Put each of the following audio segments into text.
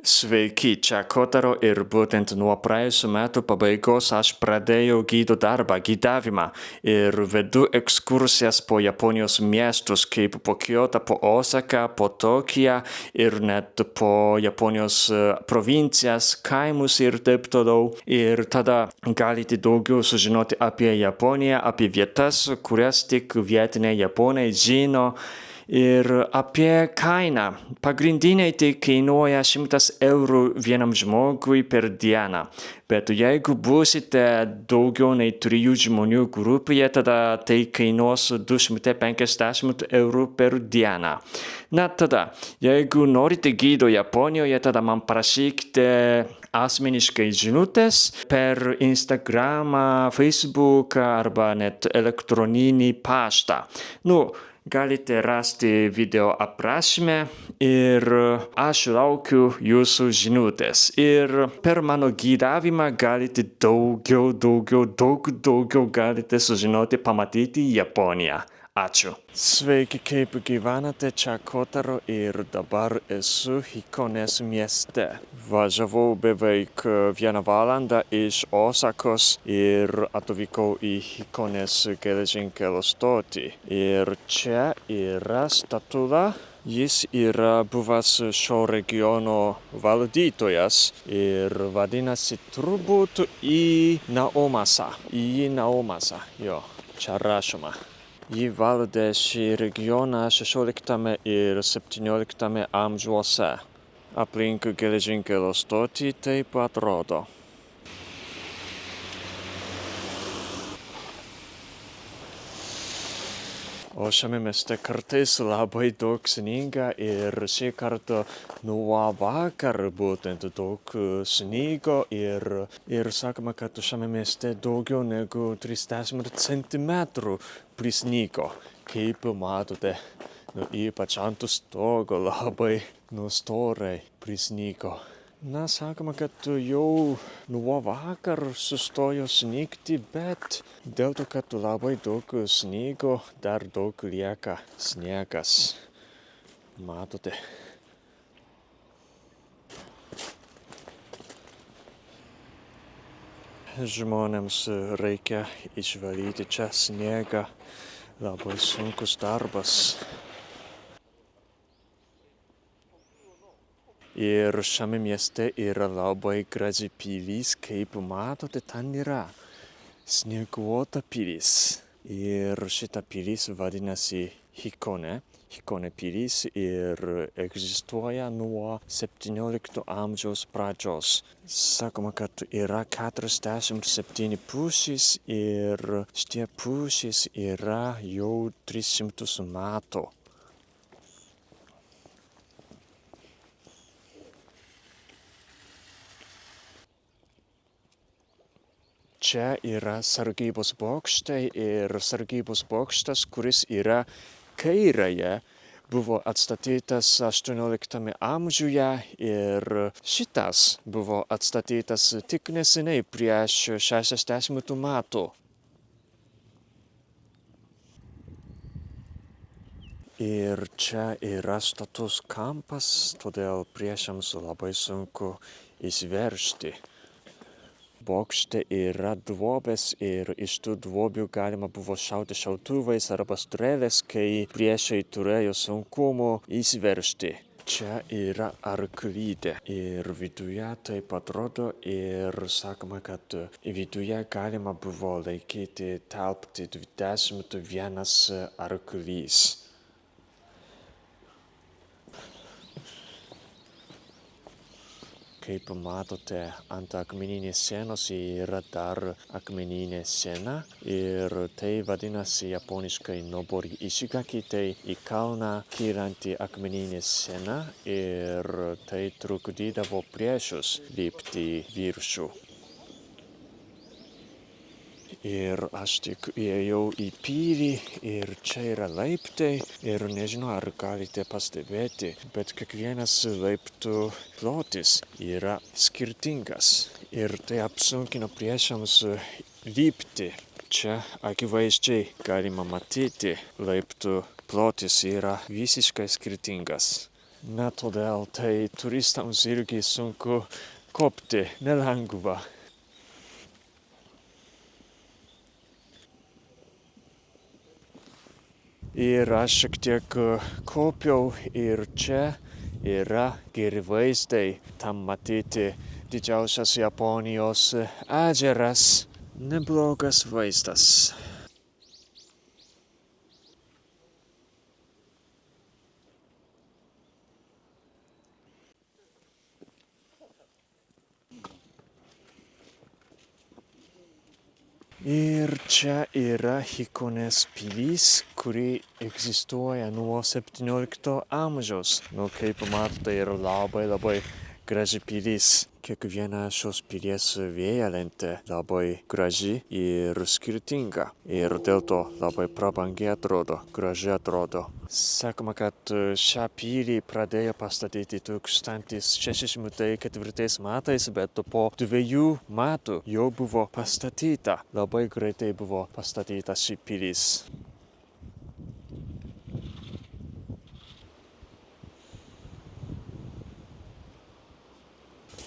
Sveiki, čia Kotaro ir būtent nuo praėjusių metų pabaigos aš pradėjau gido darbą, gidavimą ir vedu ekskursijas po Japonijos miestus, kaip po Kyoto, po Osaką, po Tokiją ir net po Japonijos provincijas, kaimus ir taip toliau. Ir tada galite daugiau sužinoti apie Japoniją, apie vietas, kurias tik vietiniai japonai žino. Ir apie kainą. Pagrindiniai tai kainuoja 100 eurų vienam žmogui per dieną. Bet jeigu būsite daugiau nei 3 žmonių grupėje, tada tai kainuos 250 eurų per dieną. Na tada, jeigu norite gido Japonijoje, tada man parašykite asmeniškai žinutės per Instagramą, Facebooką arba net elektroninį paštą. Galite rasti video aprašyme ir aš laukiu jūsų žinutės. Ir per mano gidavimą galite daug daugiau galite sužinoti, pamatyti Japoniją. Ačiū. Sveiki, kaip gyvenate, čia Kotaro ir dabar esu Hikonės mieste. Važiavau beveik 1 valandą iš Osakos ir atvykau į Hikonės geležinkelio stotį. Ir čia yra statula. Jis yra buvęs šio regiono valdytojas ir vadinasi turbūt Naomasa. Naomasa, jo, čia rašoma. Ji valdė šį regioną 16 ir 17 amžiuose. Aplink geležinkelio stotį taip atrodo. O šiame mieste kartais labai daug sninga ir šį kartą nuo vakar būtent daug sniego ir sakoma, kad šiame mieste daugiau negu 30 centimetrų prisnigo. Kaip matote, ypač ant stogo labai storai prisnigo. Sakoma, kad jau nuo vakar sustojo snigti, bet dėl to, kad labai daug sniego, dar daug lieka sniegas. Matote. Žmonėms reikia išvalyti čia sniegą. Labai sunkus darbas. Ir šiame mieste yra labai graži pilis, kaip matote, ten yra snieguota pilis. Ir šita pilis vadinasi Hikone pilis ir egzistuoja nuo 17 amžiaus pradžios. Sakoma, kad yra 47 pušys ir šitie pušys yra jau 300 metų. Čia yra sargybos bokštai ir sargybos bokštas, kuris yra kairėje, buvo atstatytas 18 amžiuje ir šitas buvo atstatytas tik neseniai prieš 60 metų. Ir čia yra status kampas, todėl priešams labai sunku įsiveržti. Bokšte yra duobės ir iš tų duobių galima buvo šauti šautuvais arba strėlės, kai priešai turėjo sunkumų įsiveržti. Čia yra arklidė ir viduje taip atrodo ir sakoma, kad viduje galima buvo laikyti telpti 21 arklys. Kaip matote, ant akmeninės sienos yra dar akmeninė siena ir tai vadinasi japoniškai nobori ishigaki, tai į kalną kylanti akmeninė siena ir tai trukdydavo priešus lipti viršų. Ir aš tik įėjau į pilį ir čia yra laiptai ir nežinau, ar galite pastebėti, bet kiekvienas laiptų plotis yra skirtingas ir tai apsunkina priešams lipti. Čia akivaizdžiai galima matyti, laiptų plotis yra visiškai skirtingas. Na todėl tai turistams irgi sunku kopti, nelengva. Ir aš šiek tiek kopiau ir čia yra geri vaizdai. Tam matyti didžiausias Japonijos ežeras. Neblogas vaizdas. Ir čia yra Hikonės pilis, kuri egzistuoja nuo 17 amžiaus. Kaip matote, yra labai graži pilis. Kiekviena šios pilies vėjalentė labai graži ir skirtinga. Ir dėl to labai prabangiai atrodo, gražiai atrodo. Sakoma, kad šią pilį pradėjo pastatyti 1604 metais, bet po 2 metų jau buvo pastatyta. Labai greitai buvo pastatyta ši pilis.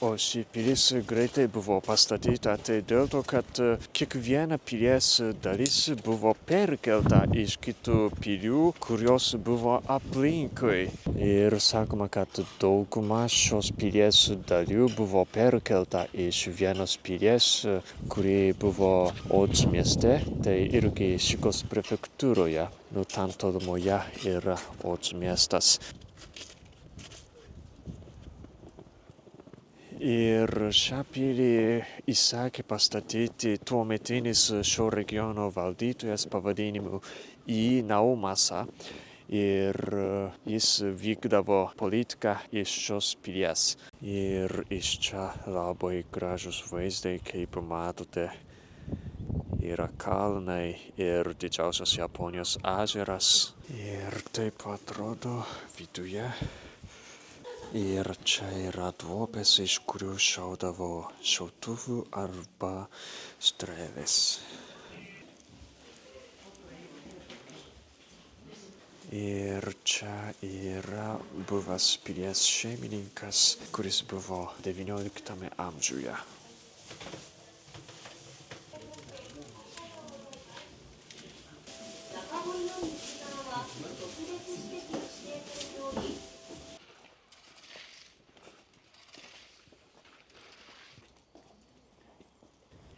O ši pilis greitai buvo pastatyta, tai dėl to, kad kiekviena pilies dalis buvo perkelta iš kitų pilių, kurios buvo aplinkui. Ir sakoma, kad dauguma šios pilies dalių buvo perkelta iš vienos pilies, kuri buvo Odz mieste, tai irgi Šikos prefektūroje. Ten tolumoje yra Odz miestas. Ir šią pilį įsakė pastatyti tuometinis šio regiono valdytojas pavadinimu I Naomasa. Ir jis vykdavo politiką iš šios pilies. Ir iš čia labai gražus vaizdai, kaip matote, yra kalnai ir didžiausias Japonijos ežeras. Ir taip atrodo viduje. Ir čia yra duobės, iš kurių šaudavo šautuvų arba strėlės. Ir čia yra buvęs pilies šeimininkas, kuris buvo 19 amžiuje.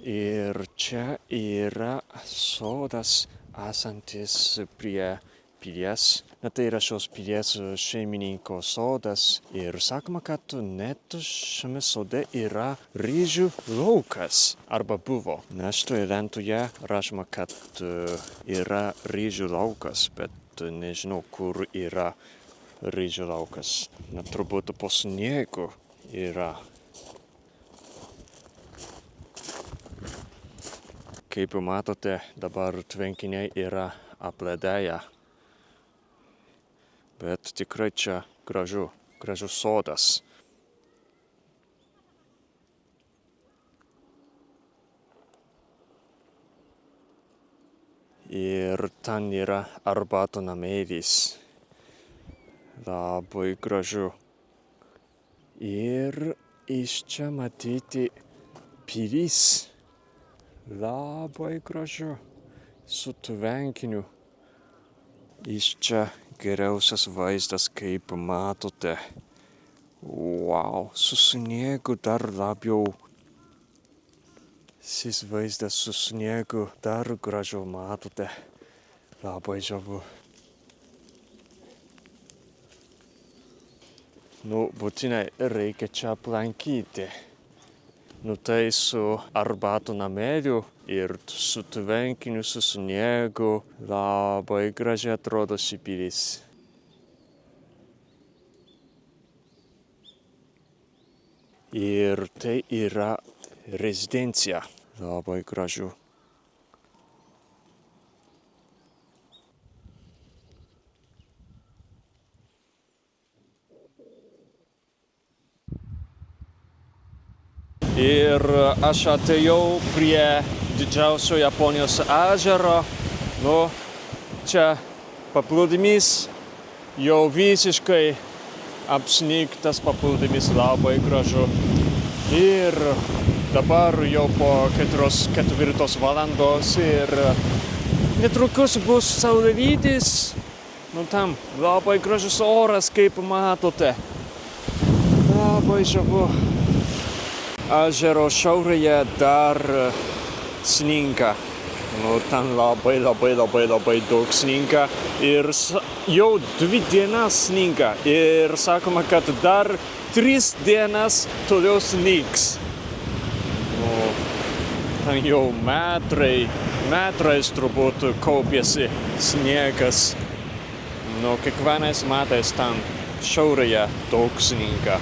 Ir čia yra sodas esantis prie pilies. Tai yra šios pilies šeimininko sodas. Ir sakoma, kad net šiame sode yra ryžių laukas. Arba buvo. Šitoje lentoje rašoma, kad yra ryžių laukas, bet nežinau, kur yra ryžių laukas. Turbūt po sniegu yra. Kaip matote, dabar tvenkiniai yra apledėję. Bet tikrai čia gražus sodas. Ir ten yra arbatų namėlis. Labai gražu. Ir iš čia matyti pilis. Labai gražu. Su tvenkiniu. Iš čia geriausias vaizdas, kaip matote. Wow, su sniegu dar labiau. Šis vaizdas su sniegu dar gražiau matote. Labai žavu. Būtinai reikia čia aplankyti. Tai su arbatų nameliu ir su tvenkiniu, su sniegu labai gražiai atrodo ši pilis. Ir tai yra rezidencija. Labai gražu. Ir aš atėjau prie didžiausio Japonijos ežero. Čia paplūdimys jau visiškai apsnigtas paplūdimys, labai gražu. Ir dabar jau po 4 valandos ir netrukus bus saulėlydis. Nu tam labai gražus oras, kaip matote. Labai žavu. Ežero šiaurėje dar sninga. Nu, ten labai daug sninga. Ir jau 2 dienas sninga. Ir sakoma, kad dar 3 dienas toliau snigs. Nu, ten jau metrais turbūt kaupiasi sniegas. Nu, kiekvienais metais ten šiaurėje daug sninga.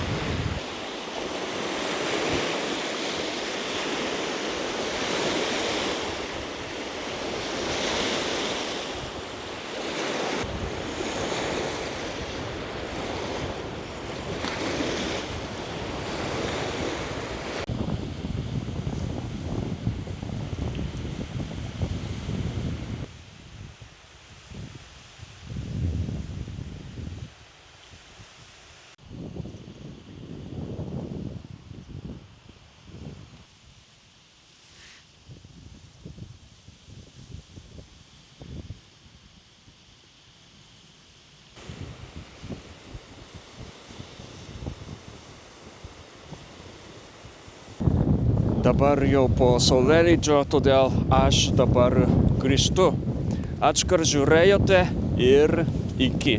Dabar jau po saulėlydžio, todėl aš dabar grįžtu. Ačiū, kad žiūrėjote ir iki.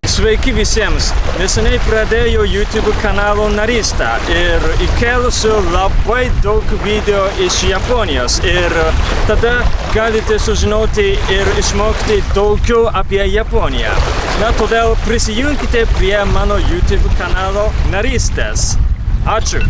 Sveiki visiems! Neseniai pradėjau YouTube kanalo narystę ir įkėlusiu labai daug video iš Japonijos. Ir tada galite sužinoti ir išmokti daugiau apie Japoniją. Na, todėl prisijunkite prie mano YouTube kanalo narystės. Ačiū!